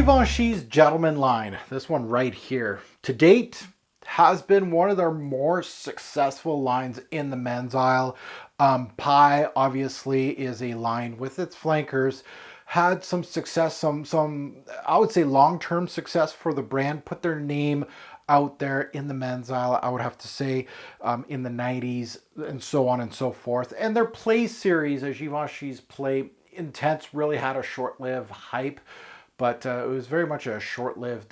Givenchy's Gentleman line, this one right here, to date has been one of their more successful lines in the men's aisle. Pi obviously is a line with its flankers, had some success, some I would say long-term success for the brand, put their name out there in the men's aisle, I would have to say, in the 90s and so on and so forth. And their Play series, Givenchy's Play Intense, really had a short-lived hype, but it was very much a short-lived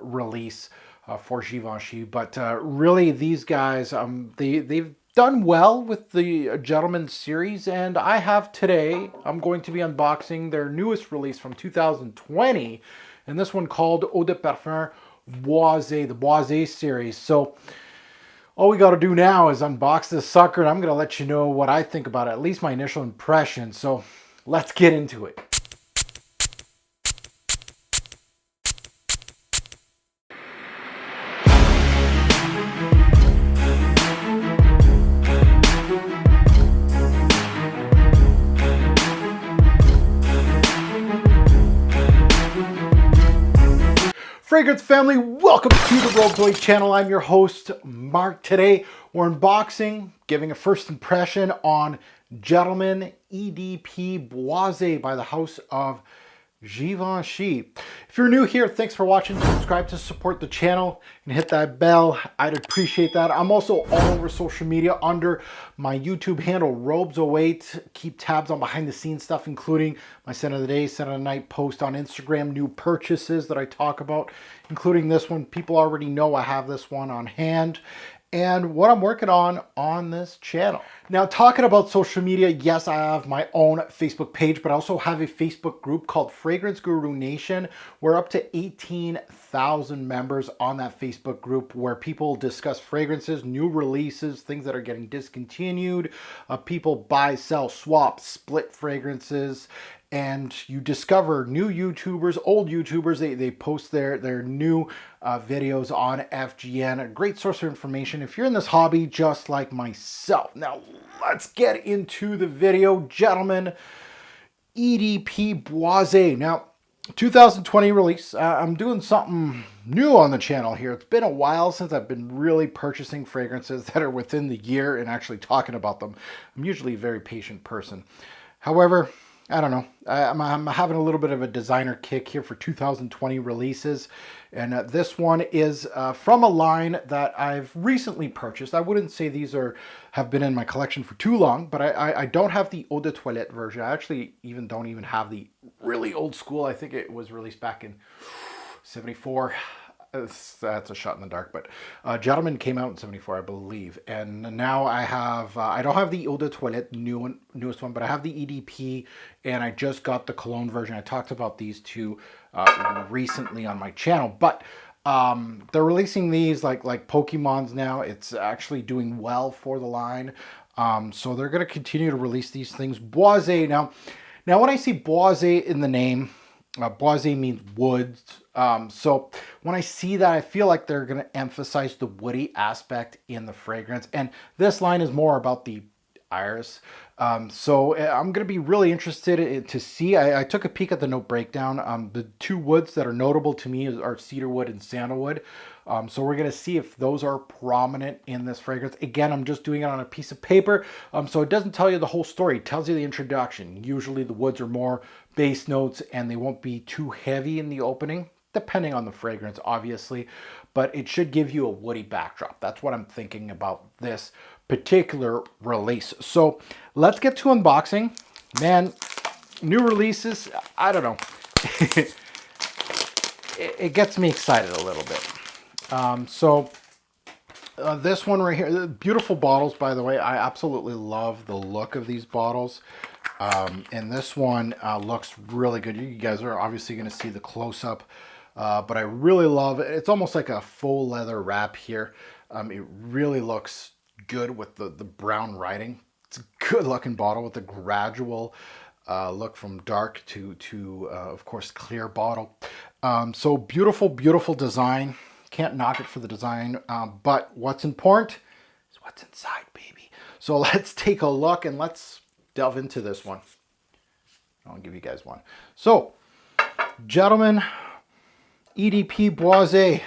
release for Givenchy. But really, these guys, they've done well with the Gentleman series, and I have today, I'm going to be unboxing their newest release from 2020, and this one called Eau de Parfum Boisée, the Boisée series. So all we got to do now is unbox this sucker, and I'm going to let you know what I think about it, at least my initial impression. So let's get into it. Fragrance family, welcome to the Roguezoid channel. I'm your host, Mark. Today, we're unboxing, giving a first impression on Gentleman EDP Boisée by the house of Givenchy. If you're new here, thanks for watching. Subscribe to support the channel and hit that bell. I'd appreciate that. I'm also all over social media under my YouTube handle, Roguezoid. Keep tabs on behind the scenes stuff, including my scent of the day, scent of the night post on Instagram, new purchases that I talk about, including this one. People already know I have this one on hand, and what I'm working on this channel. Now, talking about social media, yes, I have my own Facebook page, but I also have a Facebook group called Fragrance Guru Nation. We're up to 18,000 members on that Facebook group, where people discuss fragrances, new releases, things that are getting discontinued. People buy, sell, swap, split fragrances, and you discover new YouTubers, old YouTubers. They post their new videos on FGN. A great source of information if you're in this hobby just like myself. Now, let's get into the video. Gentleman EDP Boisée. Now, 2020 release. I'm doing something new on the channel here. It's been a while since I've been really purchasing fragrances that are within the year and actually talking about them. I'm usually a very patient person. However, I don't know. I'm having a little bit of a designer kick here for 2020 releases. And this one is from a line that I've recently purchased. I wouldn't say these have been in my collection for too long, but I don't have the Eau de Toilette version. I actually don't even have the really old school. I think it was released back in 74. That's a shot in the dark, but Gentleman came out in 74, I believe. And now I have, I don't have the Eau de Toilette newest one, but I have the EDP, and I just got the cologne version. I talked about these two recently on my channel, but they're releasing these like Pokemons now. It's actually doing well for the line. So they're going to continue to release these things. Boisée. Now when I see Boisée in the name, Boisée means woods. So when I see that, I feel like they're going to emphasize the woody aspect in the fragrance. And this line is more about the iris. So I'm going to be really interested to see. I took a peek at the note breakdown. The two woods that are notable to me are cedarwood and sandalwood. So we're going to see if those are prominent in this fragrance. Again, I'm just doing it on a piece of paper. So it doesn't tell you the whole story. It tells you the introduction. Usually the woods are more base notes and they won't be too heavy in the opening, depending on the fragrance, obviously. But it should give you a woody backdrop. That's what I'm thinking about this particular release. So let's get to unboxing. Man, new releases, I don't know. it gets me excited a little bit. This one right here, beautiful bottles, by the way. I absolutely love the look of these bottles. And this one looks really good. You guys are obviously going to see the close-up, but I really love it. It's almost like a faux leather wrap here. It really looks good with the brown writing. It's a good looking bottle with a gradual look from dark to of course, clear bottle. So beautiful design. Can't knock it for the design, but what's important is what's inside, baby. So let's take a look and let's delve into this one. I'll give you guys one. So Gentlemen, EDP Boisée.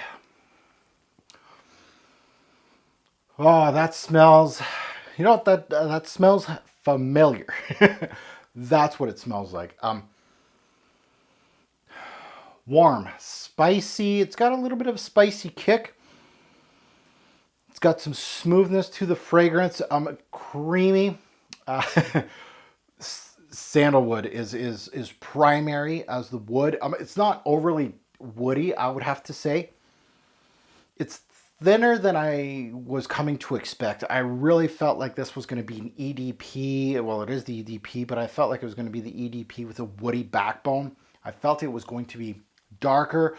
Oh, that smells, you know what, that smells familiar. That's what it smells like. Warm, spicy. It's got a little bit of a spicy kick. It's got some smoothness to the fragrance. Creamy. Sandalwood is primary as the wood. It's not overly woody, I would have to say. It's thinner than I was coming to expect. I really felt like this was going to be an EDP. Well, it is the EDP, but I felt like it was going to be the EDP with a woody backbone. I felt it was going to be darker,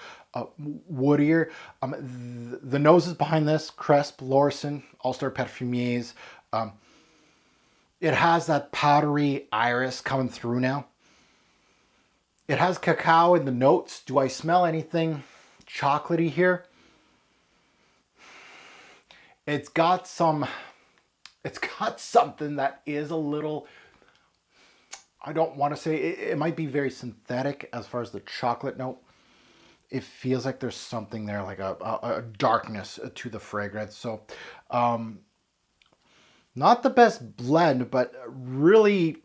woodier. The noses behind this, Cresp, Lorson, All-Star Parfumiers. It has that powdery iris coming through now. It has cacao in the notes. Do I smell anything chocolatey here? It's got something that is a little, I don't want to say, it might be very synthetic as far as the chocolate note. It feels like there's something there, like a darkness to the fragrance. So, not the best blend, but really,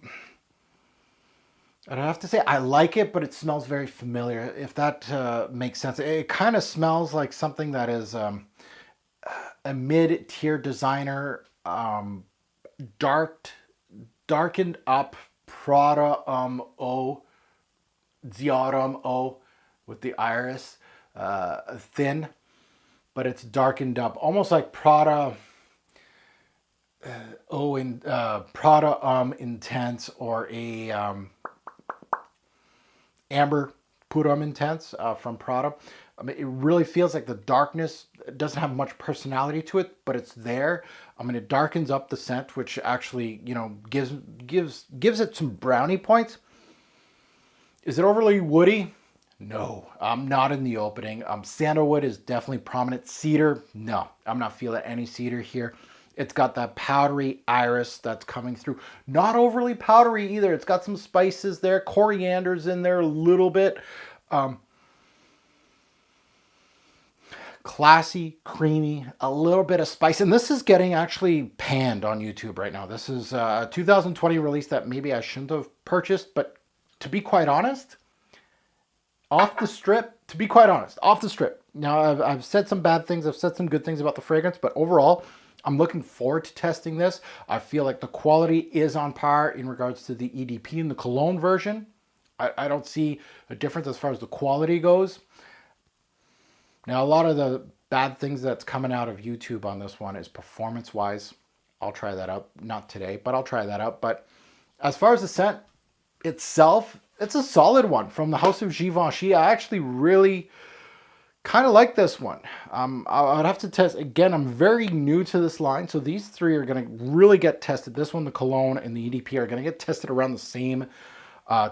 I'd have to say I like it, but it smells very familiar, if that makes sense. It kind of smells like something that is a mid-tier designer, darkened up Prada Ziaram O with the iris, thin, but it's darkened up, almost like Prada Prada Intense, or a Amber Put Intense from Prada. It really feels like the darkness doesn't have much personality to it, but it's there. It darkens up the scent, which actually, you know, gives it some brownie points. Is it overly woody? No, not in the opening. Sandalwood is definitely prominent. Cedar, no, I'm not feeling any cedar here. It's got that powdery iris that's coming through. Not overly powdery either. It's got some spices there. Coriander's in there a little bit. Classy, creamy, a little bit of spice. And this is getting actually panned on YouTube right now. This is a 2020 release that maybe I shouldn't have purchased. But to be quite honest, off the strip, off the strip. Now, I've said some bad things. I've said some good things about the fragrance. But overall, I'm looking forward to testing this. I feel like the quality is on par in regards to the EDP and the cologne version. I don't see a difference as far as the quality goes. Now, a lot of the bad things that's coming out of YouTube on this one is performance-wise. I'll try that out. Not today, but I'll try that out. But as far as the scent itself, it's a solid one from the house of Givenchy. I actually really kind of like this one. I'd have to test. Again, I'm very new to this line, so these three are going to really get tested. This one, the cologne, and the EDP are going to get tested around the same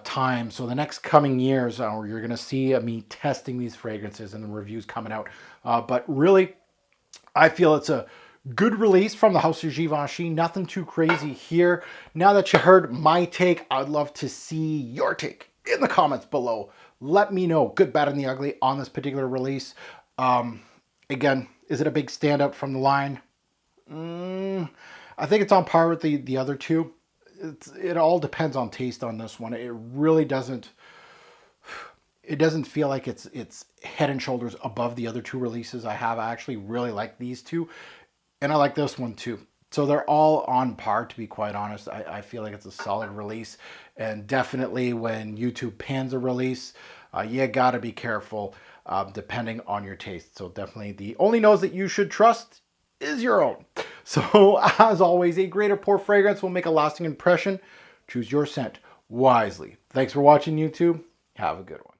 time. So the next coming years, you're going to see me testing these fragrances and the reviews coming out. But really, I feel it's a good release from the house of Givenchy. Nothing too crazy here. Now that you heard my take, I'd love to see your take in the comments below. Let me know, good, bad, and the ugly on this particular release. Again, is it a big standout from the line? I think it's on par with the other two. It all depends on taste on this one. It really doesn't. It doesn't feel like it's head and shoulders above the other two releases I have. I actually really like these two, and I like this one too. So they're all on par, to be quite honest. I feel like it's a solid release, and definitely when YouTube pans a release, you gotta be careful depending on your taste. So definitely the only nose that you should trust is your own. So as always, a great or poor fragrance will make a lasting impression. Choose your scent wisely. Thanks for watching, YouTube. Have a good one.